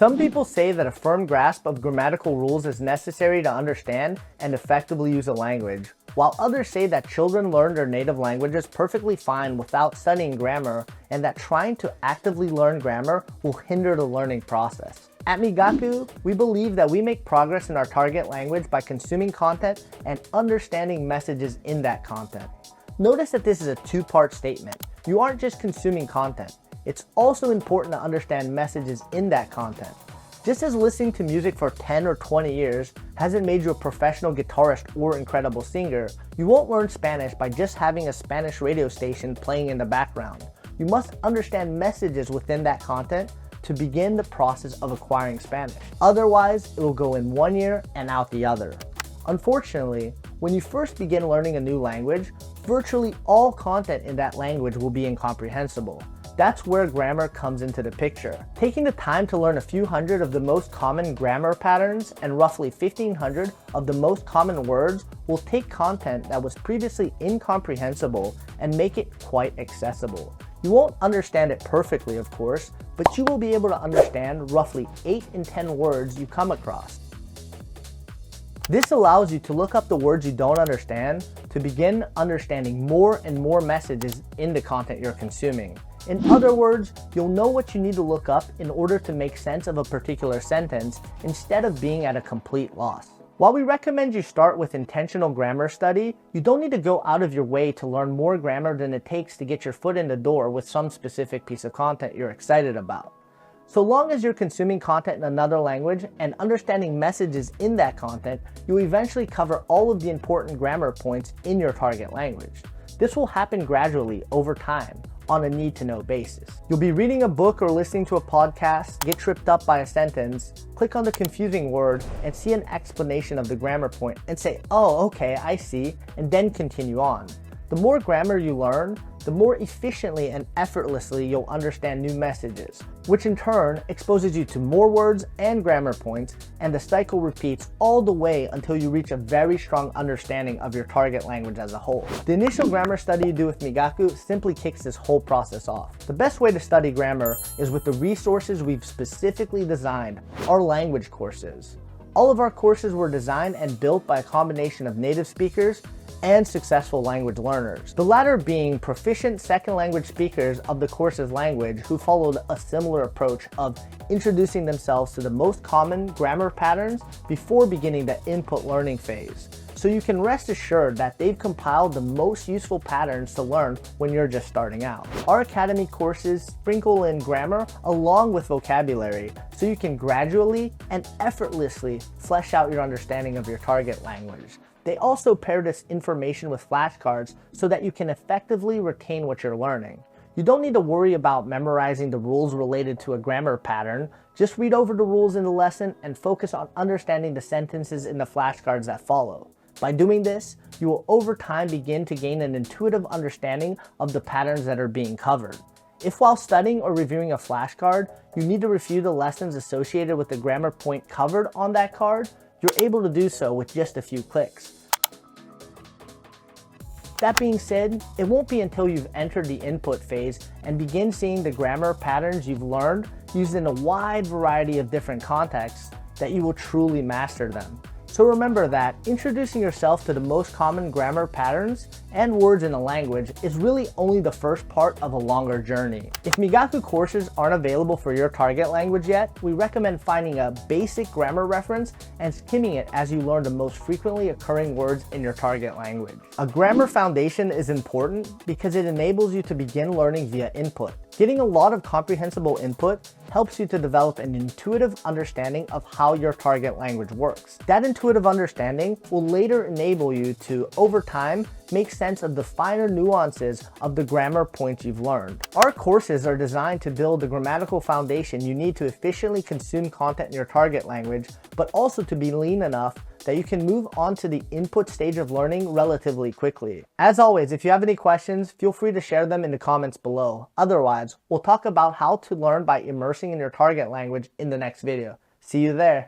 Some people say that a firm grasp of grammatical rules is necessary to understand and effectively use a language, while others say that children learn their native languages perfectly fine without studying grammar, and that trying to actively learn grammar will hinder the learning process. At Migaku, we believe that we make progress in our target language by consuming content and understanding messages in that content. Notice that this is a two-part statement. You aren't just consuming content. It's also important to understand messages in that content. Just as listening to music for 10 or 20 years hasn't made you a professional guitarist or incredible singer, you won't learn Spanish by just having a Spanish radio station playing in the background. You must understand messages within that content to begin the process of acquiring Spanish. Otherwise, it will go in one ear and out the other. Unfortunately, when you first begin learning a new language, virtually all content in that language will be incomprehensible. That's where grammar comes into the picture. Taking the time to learn a few hundred of the most common grammar patterns and roughly 1,500 of the most common words will take content that was previously incomprehensible and make it quite accessible. You won't understand it perfectly, of course, but you will be able to understand roughly 8 in 10 words you come across. This allows you to look up the words you don't understand to begin understanding more and more messages in the content you're consuming. In other words, you'll know what you need to look up in order to make sense of a particular sentence instead of being at a complete loss. While we recommend you start with intentional grammar study, you don't need to go out of your way to learn more grammar than it takes to get your foot in the door with some specific piece of content you're excited about. So long as you're consuming content in another language and understanding messages in that content, you'll eventually cover all of the important grammar points in your target language. This will happen gradually over time, on a need-to-know basis. You'll be reading a book or listening to a podcast, get tripped up by a sentence, click on the confusing word, and see an explanation of the grammar point and say, "Oh, okay, I see," and then continue on. The more grammar you learn, the more efficiently and effortlessly you'll understand new messages, which in turn exposes you to more words and grammar points, and the cycle repeats all the way until you reach a very strong understanding of your target language as a whole. The initial grammar study you do with Migaku simply kicks this whole process off. The best way to study grammar is with the resources we've specifically designed, our language courses. All of our courses were designed and built by a combination of native speakers and successful language learners, the latter being proficient second language speakers of the course's language who followed a similar approach of introducing themselves to the most common grammar patterns before beginning the input learning phase. So you can rest assured that they've compiled the most useful patterns to learn when you're just starting out. Our Academy courses sprinkle in grammar along with vocabulary, so you can gradually and effortlessly flesh out your understanding of your target language. They also pair this information with flashcards so that you can effectively retain what you're learning. You don't need to worry about memorizing the rules related to a grammar pattern. Just read over the rules in the lesson and focus on understanding the sentences in the flashcards that follow. By doing this, you will over time begin to gain an intuitive understanding of the patterns that are being covered. If while studying or reviewing a flashcard, you need to review the lessons associated with the grammar point covered on that card, you're able to do so with just a few clicks. That being said, it won't be until you've entered the input phase and begin seeing the grammar patterns you've learned used in a wide variety of different contexts that you will truly master them. So remember that introducing yourself to the most common grammar patterns and words in a language is really only the first part of a longer journey. If Migaku courses aren't available for your target language yet, we recommend finding a basic grammar reference and skimming it as you learn the most frequently occurring words in your target language. A grammar foundation is important because it enables you to begin learning via input. Getting a lot of comprehensible input helps you to develop an intuitive understanding of how your target language works. That intuitive understanding will later enable you to, over time, make sense of the finer nuances of the grammar points you've learned. Our courses are designed to build the grammatical foundation you need to efficiently consume content in your target language, but also to be lean enough that you can move on to the input stage of learning relatively quickly. As always, if you have any questions, feel free to share them in the comments below. Otherwise, we'll talk about how to learn by immersing in your target language in the next video. See you there.